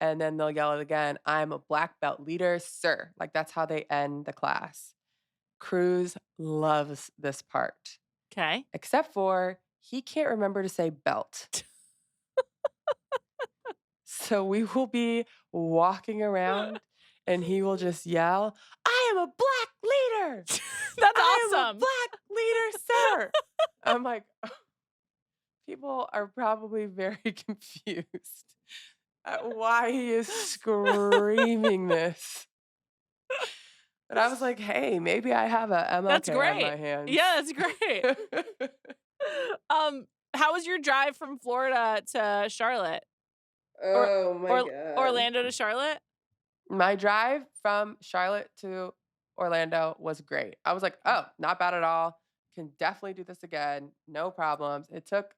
And then they'll yell it again, "I'm a black belt leader, sir." Like, that's how they end the class. Cruz loves this part, Okay. except for he can't remember to say belt. So we will be walking around and he will just yell, "I am a black leader. That's I am a awesome. black leader, sir." I'm like, people are probably very confused at why he is screaming this. But I was like, "Hey, maybe I have a That's MLK on great. my hands." Yeah, that's great. How was your drive from Florida to Charlotte? Or Oh my or god. Orlando to Charlotte? My drive from Charlotte to Orlando was great. I was like, "Oh, not bad at all. Can definitely do this again. No problems." It took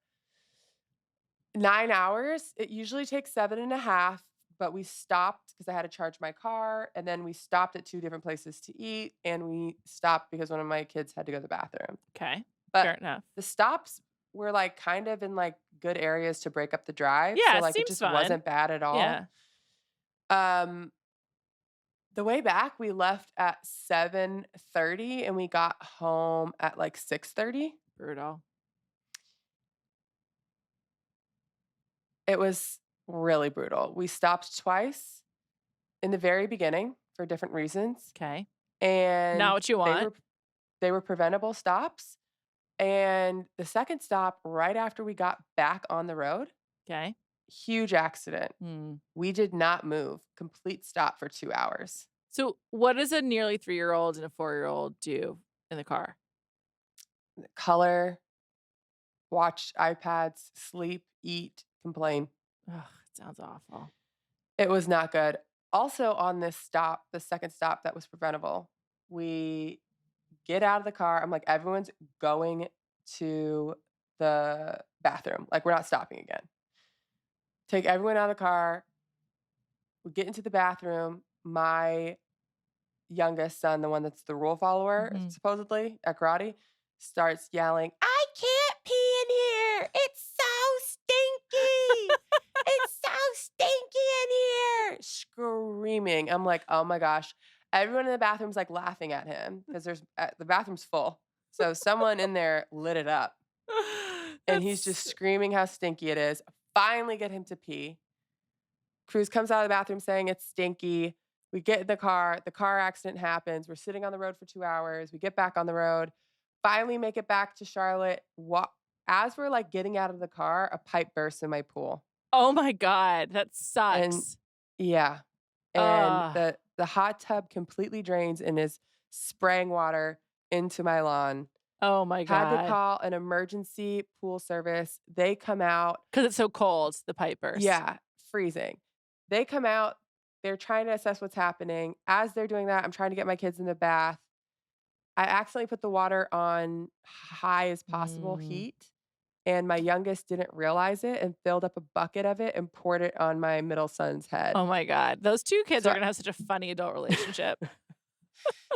9 hours. It usually takes 7.5, but we stopped because I had to charge my car, and then we stopped at 2 different places to eat, and we stopped because one of my kids had to go to the bathroom. Okay. But Fair enough. the stops were, like, kind of in, like, good areas to break up the drive, Yeah, so, it like, it seems just fun. wasn't bad at all. Yeah. Um, the way back, we left at 7:30 and we got home at, like, 6:30. Brutal. It was really brutal. We stopped twice in the very beginning for different reasons, Okay. Not and what you they want. were they were preventable stops, and the second stop, right after we got back on the road, Okay. huge accident. Hmm. We did not move. Complete stop for 2 hours. So, what does a nearly 3-year-old and a 4-year-old do in the car? Color, watch iPads, sleep, eat, complain. Ugh, it sounds awful. It was not good. Also on this stop, the second stop that was preventable, we get out of the car. I'm like, everyone's going to the bathroom. Like, we're not stopping again. Take everyone out of the car. We get into the bathroom. My youngest son, the one that's the rule follower, Mhm. supposedly at karate, starts yelling, "I can't pee in here. It's so stinky. It's so stinky in here." Screaming. I'm like, "Oh my gosh." Everyone in the bathroom's like laughing at him because the bathroom's full. So someone in there lit it up and he's just That's screaming how stinky it is. Finally get him to pee. Cruz comes out of the bathroom saying it's stinky. We get in the car accident happens. We're sitting on the road for 2 hours. We get back on the road, finally make it back to Charlotte. As we're like getting out of the car, a pipe bursts in my pool. Oh my God, that And sucks. yeah. And Ugh. the hot tub completely drains and is spraying water into my lawn. Oh my Had to God. call an emergency pool service. They come out. 'Cause it's so cold, the pipe burst. Yeah, freezing. They come out. They're trying to assess what's happening. As they're doing that, I'm trying to get my kids in the bath. I accidentally put the water on high as possible Mm. heat, and my youngest didn't realize it and filled up a bucket of it and poured it on my middle son's head. Oh my God. Those two kids are So gonna have such a funny adult relationship.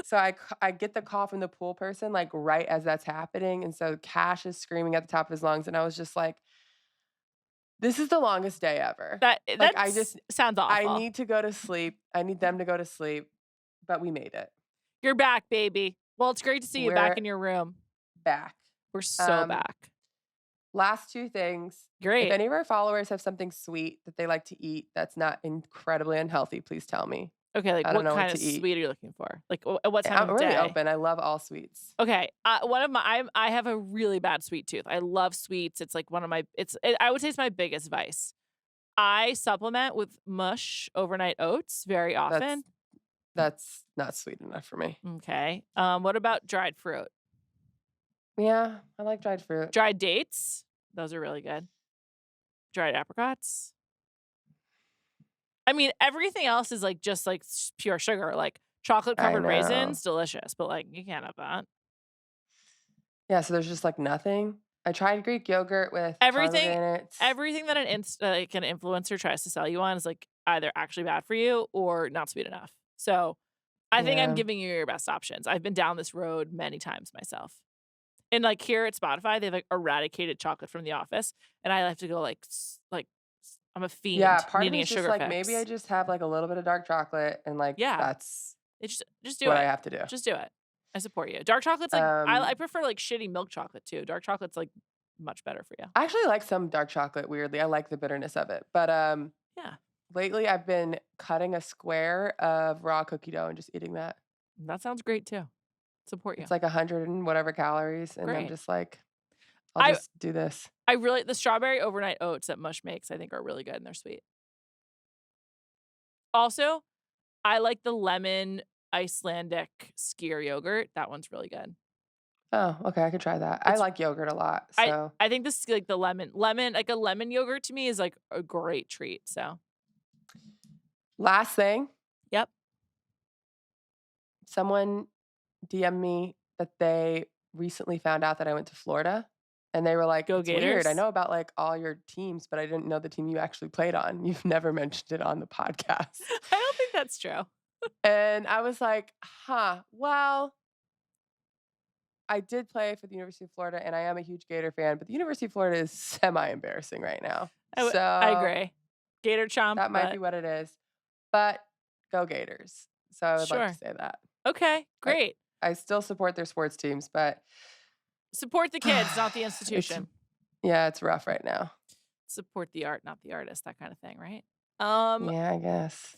so I get the call from the pool person, like, right as that's happening, and so Cash is screaming at the top of his lungs, and I was just like, "This is the longest day ever." Like, Sounds I awful. need to go to sleep. I need them to go to sleep, but we made it. You're back, baby. Well, it's great to see you back We're in your room. back. We're so Um, back. Last 2 things. If Great. any of our followers have something sweet that they like to eat that's not incredibly unhealthy, please tell me. Okay, like I don't what know what kind of to eat. sweet are you looking for? Like at what time I'm of really day? open. I love all sweets. Okay, one of my I have a really bad sweet tooth. I love sweets. It's like one of my I would say it's my biggest vice. I supplement with mush overnight oats very That's often. that's not sweet enough for me. Okay. What about dried fruit? Yeah, I like dried fruit. Dried dates? Those are really good. Dried apricots? I mean, everything else is like just like pure sugar, like chocolate I covered know. raisins, delicious, but like you can't have that. Yeah, so there's just, like, nothing. I tried Greek yogurt with Everything pomegranates. everything that like an influencer tries to sell you on is like either actually bad for you or not sweet enough. So, I think I'm Yeah. giving you your best options. I've been down this road many times myself. And like here at Spotify, they've like eradicated chocolate from the office, and I have to go I'm a Yeah, fiend part of me needing a is just sugar like, maybe I fix. just have, like, a little bit of dark chocolate and, like, Yeah, that's just do what I it. have to do. Just do it. I support you. Dark chocolate's like I Um, prefer like shitty milk chocolate too. Dark chocolate's like much better for you. I actually like some dark chocolate, weirdly. I like the bitterness of it. But, Yeah, lately I've been cutting a square of raw cookie dough and just eating that. that sounds great too. Support you. It's like 100 and whatever calories, and I'm Great. just like, I'll I just do this. I really the strawberry overnight oats that Mush makes I think are really good and they're sweet. Also, I like the lemon Icelandic skyr yogurt. That one's really good. Oh, okay, I could try that. I It's like yogurt a lot, I so I think this like the lemon like a lemon yogurt to me is like a great treat. So, last thing, yep. someone DM'd me that they recently found out that I went to Florida, and they were like, Go "It's weird. I Gators. know about, like, all your teams, but I didn't know the team you actually played on. You've never mentioned it on the podcast." I don't think that's true. And I was like, "Huh, well, I did play for the University of Florida, and I am a huge Gator fan, but the University of Florida is semi-embarrassing right now. I So, agree. Gator chomp, that might be but what it is. But go Gators." So, I would like to sure. say that. Okay, I great. I still support their sports teams, but Support the kids, not the it's institution. yeah, it's rough right now. Support the art, not the artist, that kind of thing, right? Um, Yeah, I guess.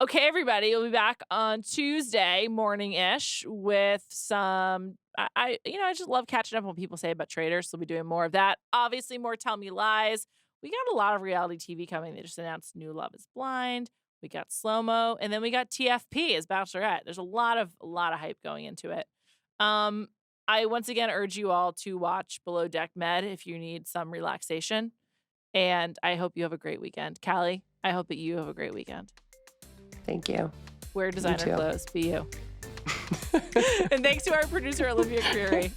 okay, everybody, we'll be back on Tuesday morning-ish with some I just love catching up on what people say about Traitors, so we'll be doing more of that. Obviously, more Tell Me Lies. We got a lot of reality TV coming. They just announced new Love is Blind. We got Slow-Mo, and then we got TFP as Bachelorette. There's a lot of hype going into it. I once again urge you all to watch Below Deck Med if you need some relaxation. And I hope you have a great weekend. Callie, I hope that you have a great weekend. Thank you. Wear designer too. clothes. Be you. And thanks to our producer, Olivia Crerie.